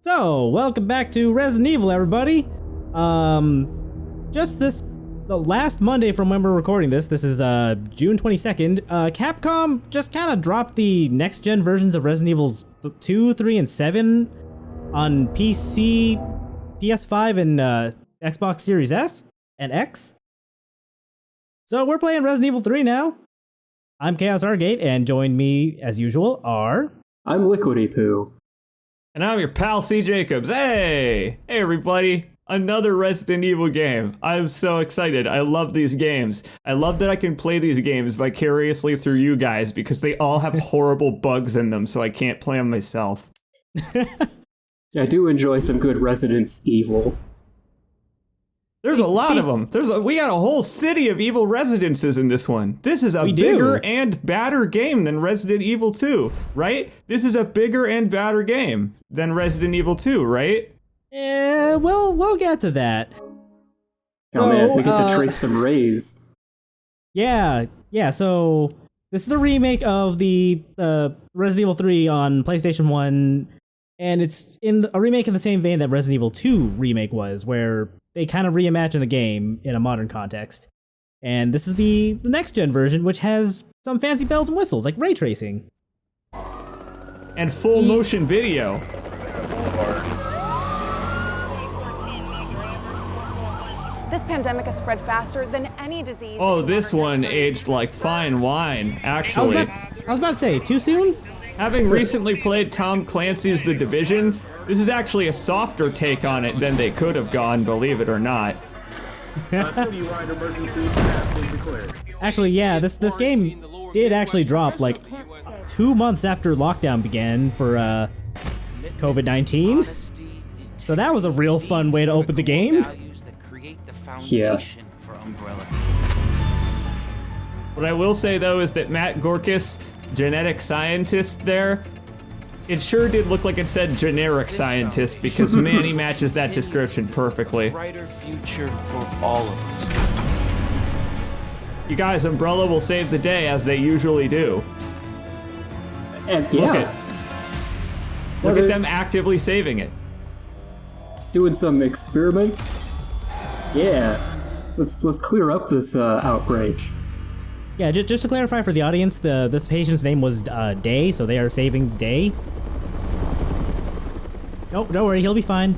So, welcome back to Resident Evil, everybody. The last Monday from when we're recording this is June 22nd, Capcom just kind of dropped the next-gen versions of Resident Evil 2, 3, and 7 on PC, PS5, and Xbox Series S and X. So we're playing Resident Evil 3 now. I'm ChaosArgate, and join me, as usual, are... I'm Liquidy Poo. And I'm your pal C. Jacobs. Hey everybody, another Resident Evil game. I'm so excited. I love these games. I love that I can play these games vicariously through you guys because they all have horrible bugs in them, so I can't play them myself. I do enjoy some good Resident Evil. There's a lot of them. We got a whole city of evil residences in this one. This is a bigger and badder game than Resident Evil 2, right? This is a bigger and badder game than Resident Evil 2, right? Yeah, well, we'll get to that. Man, we get to trace some rays. Yeah, so this is a remake of the Resident Evil 3 on PlayStation 1, and it's in a remake in the same vein that Resident Evil 2 remake was, where they kind of reimagine the game in a modern context. And this is the next-gen version, which has some fancy bells and whistles, like ray tracing. And full motion video. This pandemic has spread faster than any disease. Oh, this one aged like fine wine, actually. I was about to say, too soon? Having recently played Tom Clancy's The Division, this is actually a softer take on it than they could have gone, believe it or not. Actually, yeah, this game did actually drop like 2 months after lockdown began for COVID-19. So that was a real fun way to open the game. Yeah. What I will say though is that Matt Gorkis, genetic scientist there, it sure did look like it said generic scientist because man, he matches that description perfectly. Brighter future for all of us. You guys, Umbrella will save the day as they usually do. And yeah. Look at them actively saving it. Doing some experiments. Yeah. Let's clear up this outbreak. Yeah, just to clarify for the audience, this patient's name was Day, so they are saving Day. Nope, don't worry, he'll be fine.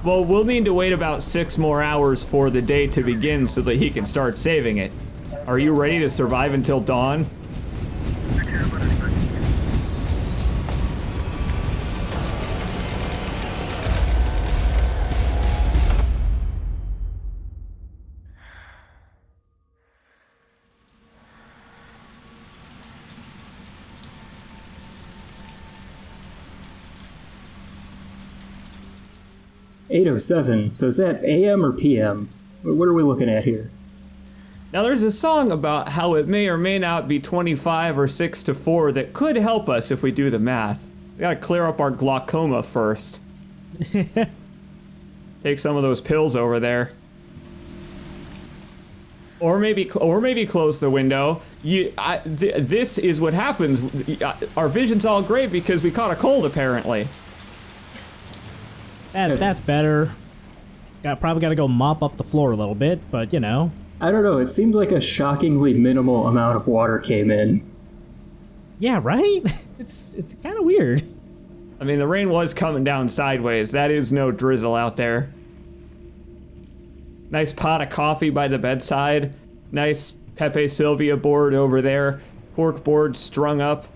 Well, we'll need to wait about 6 more hours for the day to begin so that he can start saving it. Are you ready to survive until dawn? .807, so is that AM or PM? What are we looking at here? Now there's a song about how it may or may not be 25 or 6 to 4 that could help us if we do the math. We gotta clear up our glaucoma first. Take some of those pills over there. Or maybe close the window. This is what happens. Our vision's all great because we caught a cold apparently. That's better. Probably gotta go mop up the floor a little bit, but you know. I don't know, it seems like a shockingly minimal amount of water came in. Yeah, right? It's kind of weird. I mean, the rain was coming down sideways. That is no drizzle out there. Nice pot of coffee by the bedside. Nice Pepe Sylvia board over there. Cork board strung up.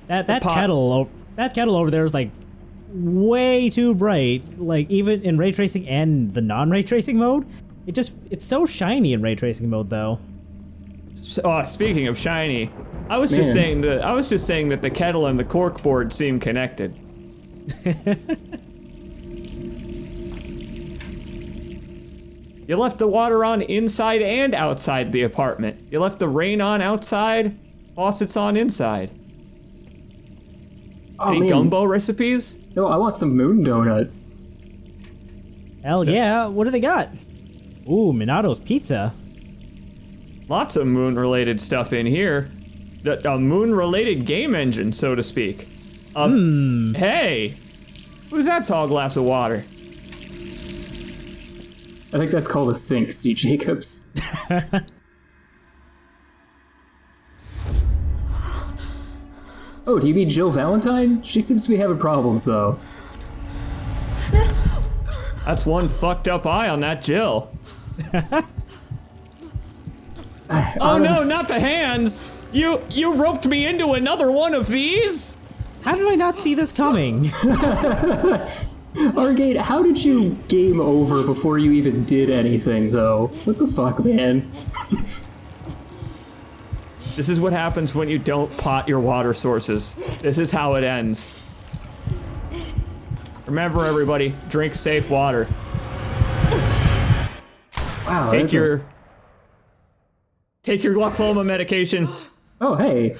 That kettle over there is like way too bright, like even in ray tracing and the non-ray tracing mode. It's so shiny in ray tracing mode though. Speaking of shiny, I was just saying that the kettle and the cork board seem connected. You left the water on inside and outside the apartment. You left the rain on outside, faucets on inside. Any gumbo recipes? No, I want some moon donuts. Hell yeah, what do they got? Ooh, Minato's Pizza. Lots of moon-related stuff in here. A moon-related game engine, so to speak. Hey, Who's that tall glass of water? I think that's called a sink, C. Jacobs. Oh, do you mean Jill Valentine? She seems to be having problems, though. That's one fucked up eye on that Jill. Oh no, not the hands! You roped me into another one of these? How did I not see this coming? Argate, how did you game over before you even did anything, though? What the fuck, man? This is what happens when you don't pot your water sources. This is how it ends. Remember, everybody, drink safe water. Wow, Take your glaucoma medication. Oh, hey.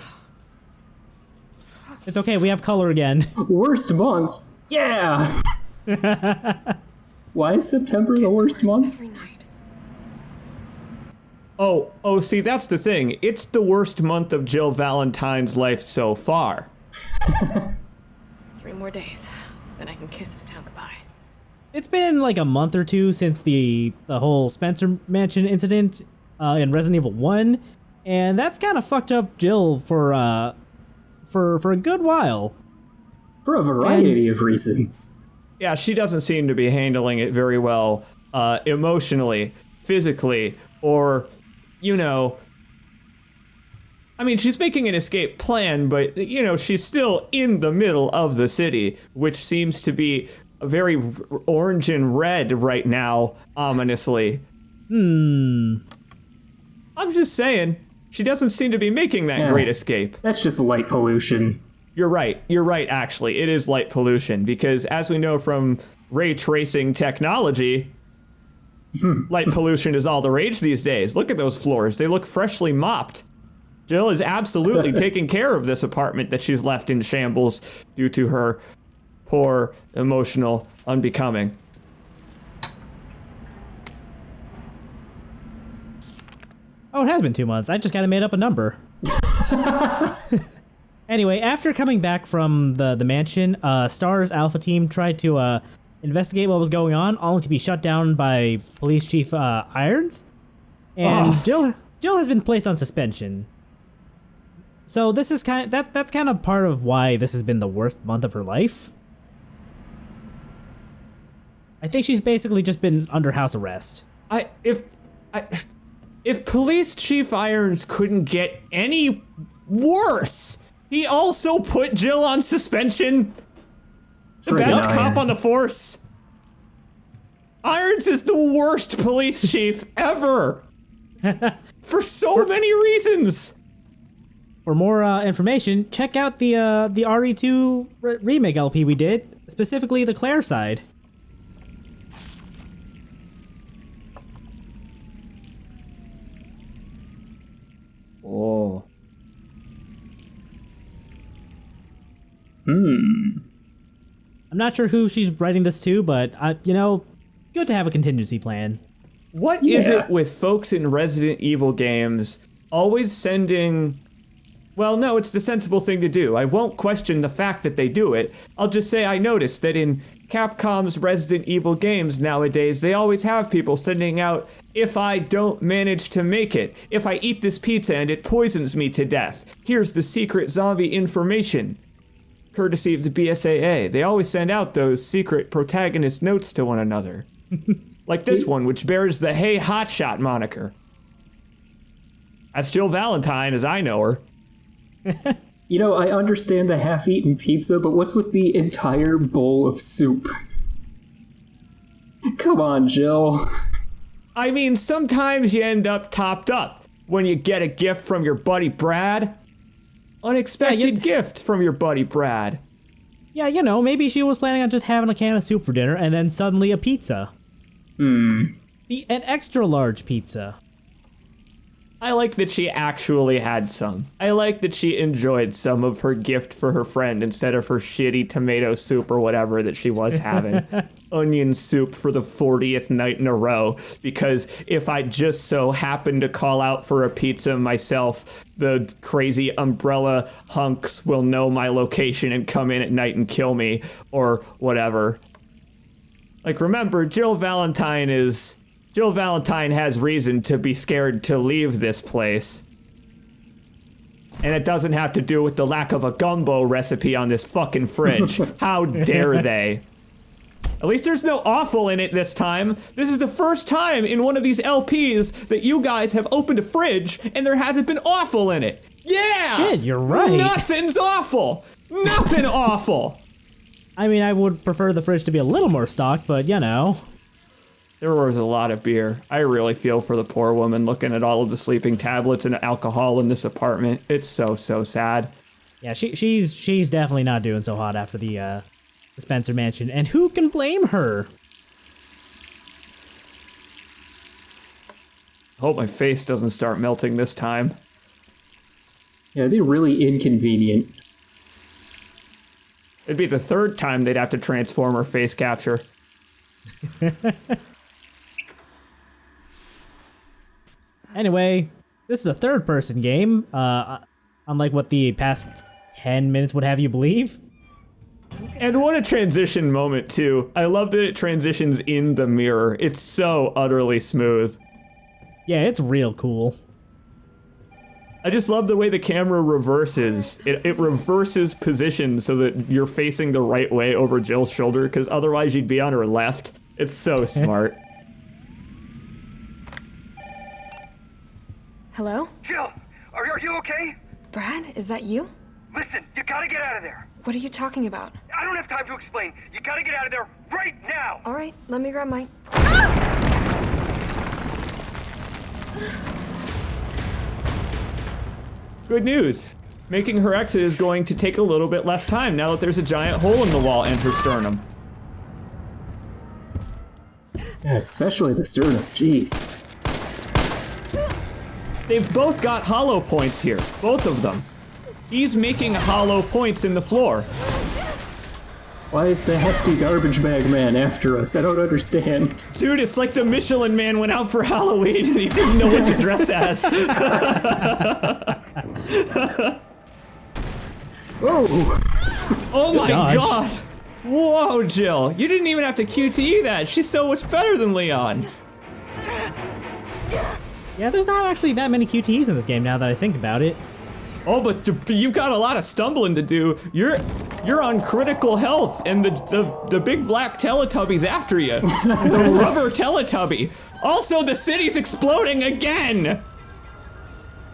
It's okay, we have color again. Worst month. Yeah! Why is September the worst month? Oh, see, that's the thing. It's the worst month of Jill Valentine's life so far. 3 more days, then I can kiss this town goodbye. It's been like a month or two since the whole Spencer Mansion incident in Resident Evil 1, and that's kind of fucked up Jill for a good while. For a variety of reasons. Yeah, she doesn't seem to be handling it very well, emotionally, physically, or, you know, I mean, she's making an escape plan, but, you know, she's still in the middle of the city, which seems to be very orange and red right now, ominously. I'm just saying, she doesn't seem to be making that great escape. That's just light pollution. You're right, actually. It is light pollution, because as we know from ray tracing technology, light pollution is all the rage these days. Look at those floors. They look freshly mopped. Jill is absolutely taking care of this apartment that she's left in shambles due to her poor, emotional unbecoming. Oh, it has been 2 months. I just kind of made up a number. Anyway, after coming back from the mansion, STAR's Alpha team tried to investigate what was going on, only to be shut down by Police Chief Irons. And Jill has been placed on suspension. So this is that's kind of part of why this has been the worst month of her life. I think she's basically just been under house arrest. If Police Chief Irons couldn't get any worse, he also put Jill on suspension. The best cop on the force. Irons is the worst police chief ever. For so many reasons. For more information, check out the RE2 remake LP we did, specifically the Claire side. Oh. I'm not sure who she's writing this to, but, you know, good to have a contingency plan. What is it with folks in Resident Evil games always sending... Well, no, it's the sensible thing to do. I won't question the fact that they do it. I'll just say I noticed that in Capcom's Resident Evil games nowadays, they always have people sending out, if I don't manage to make it, if I eat this pizza and it poisons me to death, here's the secret zombie information. Courtesy of the BSAA. They always send out those secret protagonist notes to one another. Like this one, which bears the Hey Hotshot moniker. That's Jill Valentine, as I know her. You know, I understand the half-eaten pizza, but what's with the entire bowl of soup? Come on, Jill. I mean, sometimes you end up topped up when you get a gift from your buddy Brad. Unexpected gift from your buddy Brad. Yeah, you know, maybe she was planning on just having a can of soup for dinner and then suddenly a pizza. An extra large pizza. I like that she actually had some. I like that she enjoyed some of her gift for her friend instead of her shitty tomato soup or whatever that she was having. Onion soup for the 40th night in a row, because if I just so happen to call out for a pizza myself, the crazy umbrella hunks will know my location and come in at night and kill me, or whatever. Like, remember, Jill Valentine has reason to be scared to leave this place. And it doesn't have to do with the lack of a gumbo recipe on this fucking fridge. How dare they? At least there's no offal in it this time. This is the first time in one of these LPs that you guys have opened a fridge and there hasn't been offal in it. Yeah! Shit, you're right. Nothing's awful. Nothing awful. I mean, I would prefer the fridge to be a little more stocked, but you know. There was a lot of beer. I really feel for the poor woman looking at all of the sleeping tablets and alcohol in this apartment. It's so sad. Yeah, she's definitely not doing so hot after the Spencer Mansion, and who can blame her? I hope my face doesn't start melting this time. Yeah, they're really inconvenient. It'd be the third time they'd have to transform her face capture. Anyway, this is a third-person game, unlike what the past 10 minutes would have you believe. And what a transition moment, too. I love that it transitions in the mirror. It's so utterly smooth. Yeah, it's real cool. I just love the way the camera reverses. It reverses position so that you're facing the right way over Jill's shoulder, because otherwise you'd be on her left. It's so smart. Hello? Jill, are you okay? Brad, is that you? Listen, you gotta get out of there. What are you talking about? I don't have time to explain. You gotta get out of there right now. All right, let me grab my... Good news. Making her exit is going to take a little bit less time now that there's a giant hole in the wall and her sternum. Yeah, especially the sternum. Jeez. They've both got hollow points here, both of them. He's making hollow points in the floor. Why is the hefty garbage bag man after us? I don't understand. Dude, it's like the Michelin Man went out for Halloween and he didn't know what to dress as. Oh! Oh my Dodge. god! Whoa, Jill, you didn't even have to QTE that. She's so much better than Leon. Yeah, there's not actually that many QTEs in this game now that I think about it. Oh, but you've got a lot of stumbling to do. You're on critical health, and the big black Teletubby's after you. The rubber Teletubby. Also, the city's exploding again.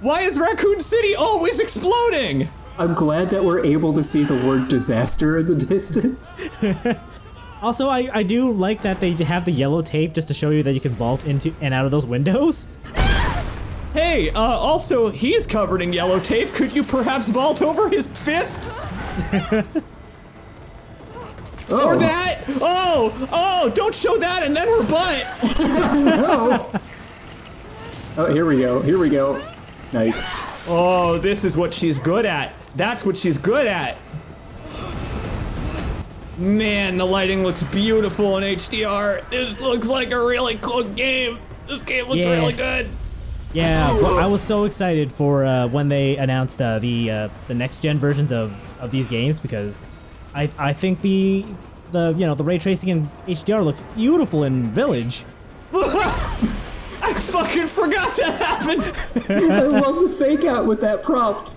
Why is Raccoon City always exploding? I'm glad that we're able to see the word disaster in the distance. Also, I do like that they have the yellow tape just to show you that you can vault into and out of those windows. Hey, also, he's covered in yellow tape. Could you perhaps vault over his fists? Or that? Oh, don't show that and then her butt. No. Oh, here we go. Nice. Oh, this is what she's good at. That's what she's good at. Man, the lighting looks beautiful in HDR. This looks like a really cool game. This game looks really good. Yeah, well, I was so excited for when they announced the next gen versions of these games, because I think the ray tracing in HDR looks beautiful in Village. I fucking forgot that happened. I love the fake out with that prompt.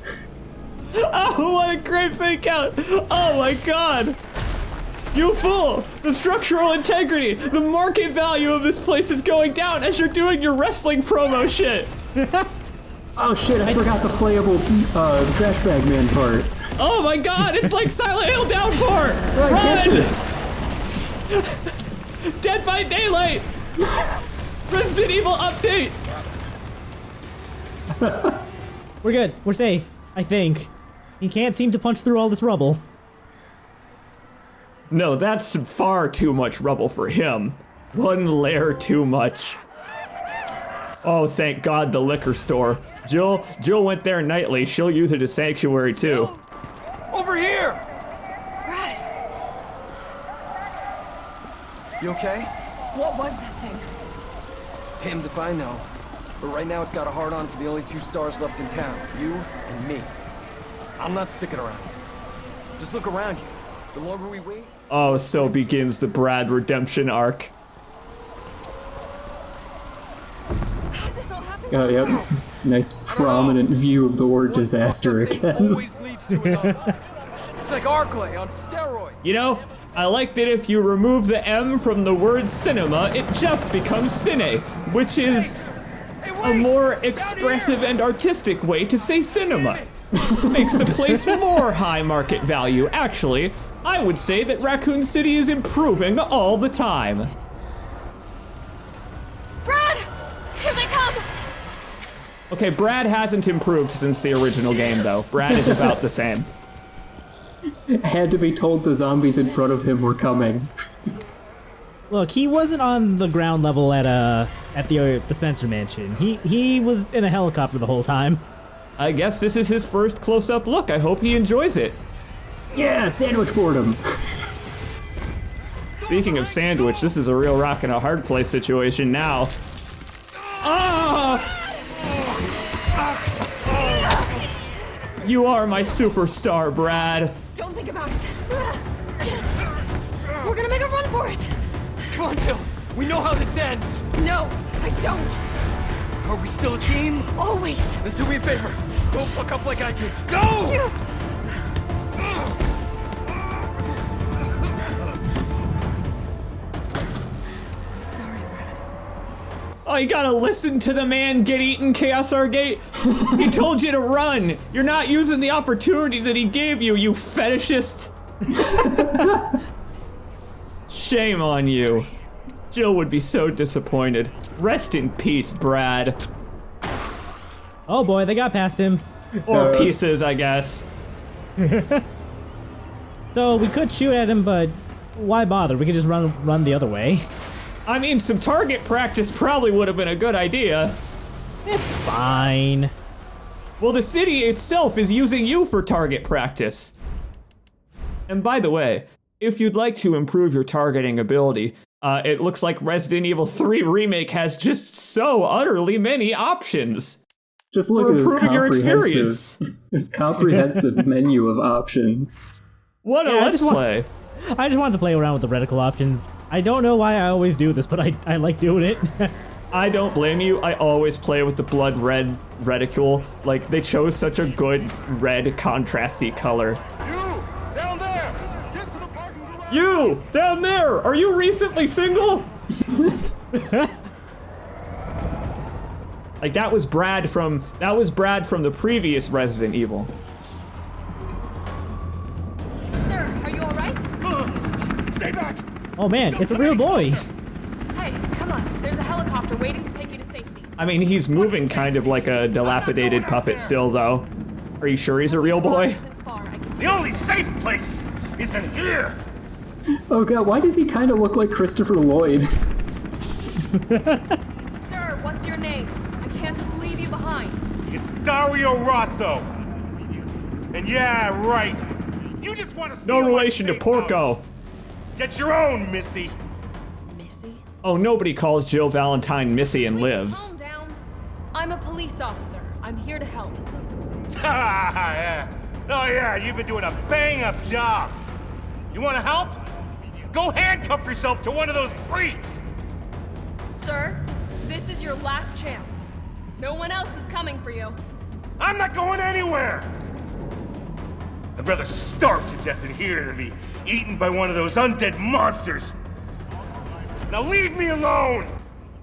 Oh, what a great fake out. Oh my god. You fool! The structural integrity, the market value of this place is going down as you're doing your wrestling promo shit. Oh shit, I forgot the playable trash bag man part. Oh my god, it's like Silent Hill Downpour! Right, Run! Dead by Daylight! Resident Evil update! We're good. We're safe, I think. He can't seem to punch through all this rubble. No, that's far too much rubble for him. One layer too much. Oh, thank God, the liquor store. Jill went there nightly. She'll use it as sanctuary too. Over here! Brad, You okay? what was that thing? Damned if I know. But right now it's got a hard-on for the only 2 stars left in town. You and me. I'm not sticking around. Just look around you. The longer we wait... Oh, so begins the Brad redemption arc. This all happened Oh, so yep. fast. Nice prominent view of the word disaster again. Always leads to another. It's like Arclay on steroids. You know, I like that if you remove the M from the word cinema, it just becomes cine, which is a more expressive and artistic way to say cinema. Makes the place more high market value. Actually, I would say that Raccoon City is improving all the time. Brad! Here they come! Okay, Brad hasn't improved since the original game, though. Brad is about the same. Had to be told the zombies in front of him were coming. Look, he wasn't on the ground level at the Spencer Mansion. He was in a helicopter the whole time. I guess this is his first close-up look. I hope he enjoys it. Yeah, sandwich boredom. Speaking of sandwich, this is a real rock and a hard place situation now. Ah! You are my superstar, Brad. Don't think about it. We're gonna make a run for it. Come on, Jill. We know how this ends. No, I don't. Are we still a team? Always. Then do me a favor. Don't fuck up like I did. Go! Sorry, Brad. Oh, you gotta listen to the man get eaten, ChaosArgate. He told you to run. You're not using the opportunity that he gave you, you fetishist. Shame on you. Jill would be so disappointed. Rest in peace, Brad. Oh boy, they got past him. Or pieces, I guess. So we could shoot at him, but why bother? We could just run the other way. I mean, some target practice probably would have been a good idea. It's fine. Well, the city itself is using you for target practice. And by the way, if you'd like to improve your targeting ability, it looks like Resident Evil 3 Remake has just so utterly many options. Just look For at improving your experience. his comprehensive menu of options. What a Yeah, let's play. I just wanted to play around with the reticle options. I don't know why I always do this, but I like doing it. I don't blame you. I always play with the blood red reticule. Like, they chose such a good red contrasty color. You! Down there! Get to the parking garage! You! Down there! Are you recently single? Like, that was Brad from the previous Resident Evil. Sir, are you all right? Stay back! Oh man, it's a real boy. Hey, come on. There's a helicopter waiting to take you to safety. I mean, he's moving kind of like a dilapidated puppet still, though. Are you sure he's a real boy? Isn't far, I can The only safe place is in here! Oh god, why does he kind of look like Christopher Lloyd? Sir, what's your name? I can't just leave you behind. It's Dario Rosso. And yeah, right. You just want to No relation to Porco. Get your own, Missy. Missy? Oh, nobody calls Jill Valentine Missy and Please lives. calm down. I'm a police officer. I'm here to help. Yeah. Oh yeah, you've been doing a bang-up job. You want to help? Go handcuff yourself to one of those freaks. Sir, this is your last chance. No one else is coming for you. I'm not going anywhere. I'd rather starve to death in here than be eaten by one of those undead monsters. Now leave me alone.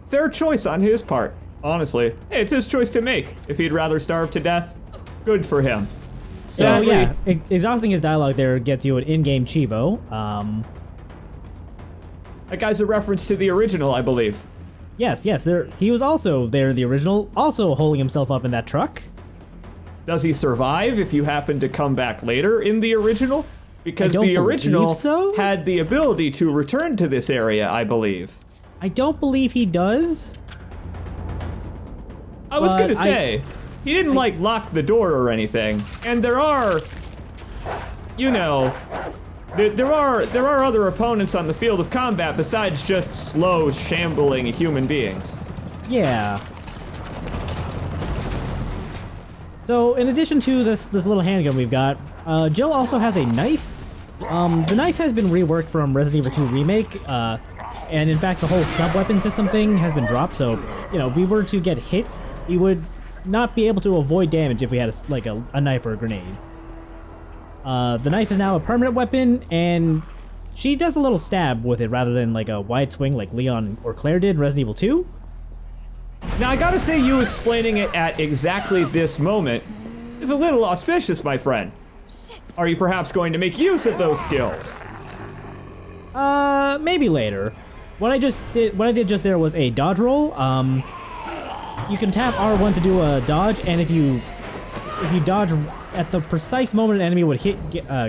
Fair choice on his part. Honestly, hey, it's his choice to make. If he'd rather starve to death, good for him. So Sadly, yeah, exhausting his dialogue there gets you an in-game Chivo. that guy's a reference to the original, I believe. Yes, he was also there in the original, also holding himself up in that truck. Does he survive if you happen to come back later in the original? Because I don't the original believe so. had the ability to return to this area, I believe. I don't believe he does. I was gonna say, he didn't like lock the door or anything, and there are, you know, there are other opponents on the field of combat besides just slow, shambling human beings. Yeah. So in addition to this little handgun we've got, Jill also has a knife. The knife has been reworked from Resident Evil 2 Remake, and in fact the whole sub-weapon system thing has been dropped, so, you know, if we were to get hit, we would not be able to avoid damage if we had a knife or a grenade. The knife is now a permanent weapon, and she does a little stab with it rather than like a wide swing like Leon or Claire did in Resident Evil 2. Now I gotta say, you explaining it at exactly this moment is a little auspicious, my friend. Are you perhaps going to make use of those skills? Maybe later. What I did just there was a dodge roll. You can tap R1 to do a dodge, and if you dodge at the precise moment an enemy would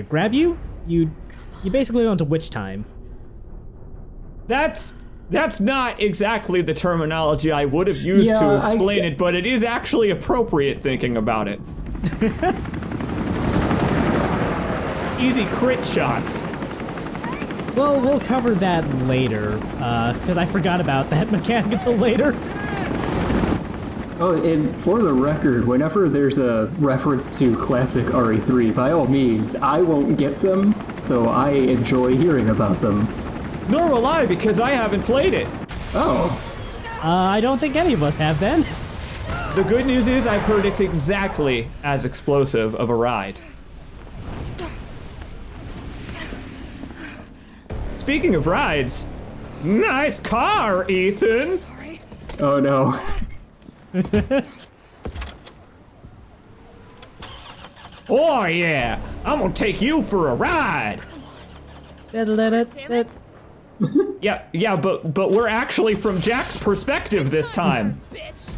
grab you, you basically go into witch time. That's not exactly the terminology I would have used to explain it, but it is actually appropriate thinking about it. Easy crit shots. Well, we'll cover that later, because I forgot about that mechanic until later. Oh, and for the record, whenever there's a reference to classic RE3, by all means, I won't get them, so I enjoy hearing about them. Nor will I, because I haven't played it. Oh. I don't think any of us have then. The good news is I've heard it's exactly as explosive of a ride. Speaking of rides, nice car, Ethan! Sorry. Oh no. Oh yeah, I'm gonna take you for a ride. Damn it. Yeah, but we're actually from Jack's perspective this time. Bitch.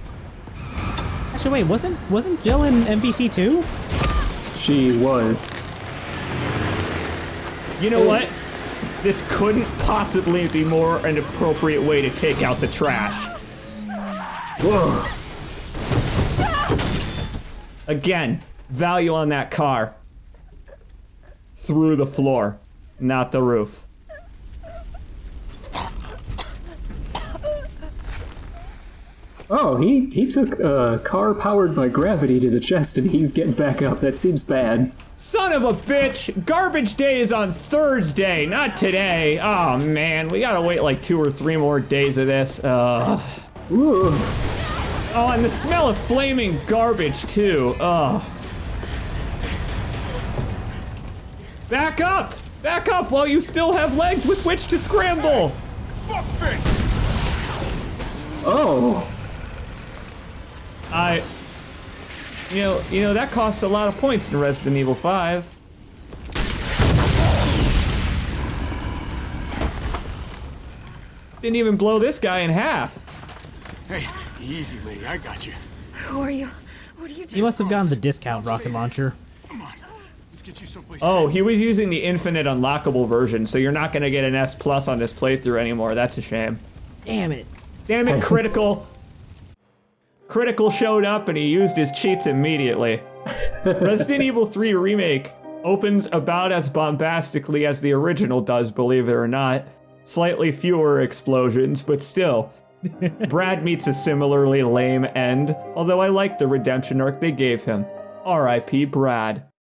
Actually, wait, wasn't Jill in MVC 2? She was. You know what? This couldn't possibly be more an appropriate way to take out the trash. Whoa. Again, value on that car. Through the floor, not the roof. Oh, he took a car powered by gravity to the chest and he's getting back up. That seems bad. Son of a bitch! Garbage day is on Thursday, not today. Oh man, we gotta wait like 2 or 3 more days of this. Ooh. Oh, and the smell of flaming garbage too. Oh. Back up! Back up while you still have legs with which to scramble! Fuckface! Oh. You know, that costs a lot of points in Resident Evil 5. Didn't even blow this guy in half. Hey, easy, lady. I got you. Who are you? What are you doing? You must have gotten the discount rocket launcher. Come on. Let's get you someplace. Oh, he was using the infinite unlockable version, so you're not gonna get an S+ on this playthrough anymore. That's a shame. Damn it. Damn it, Critical. Critical showed up and he used his cheats immediately. Resident Evil 3 Remake opens about as bombastically as the original does, believe it or not. Slightly fewer explosions, but still. Brad meets a similarly lame end, although I like the redemption arc they gave him. R.I.P. Brad.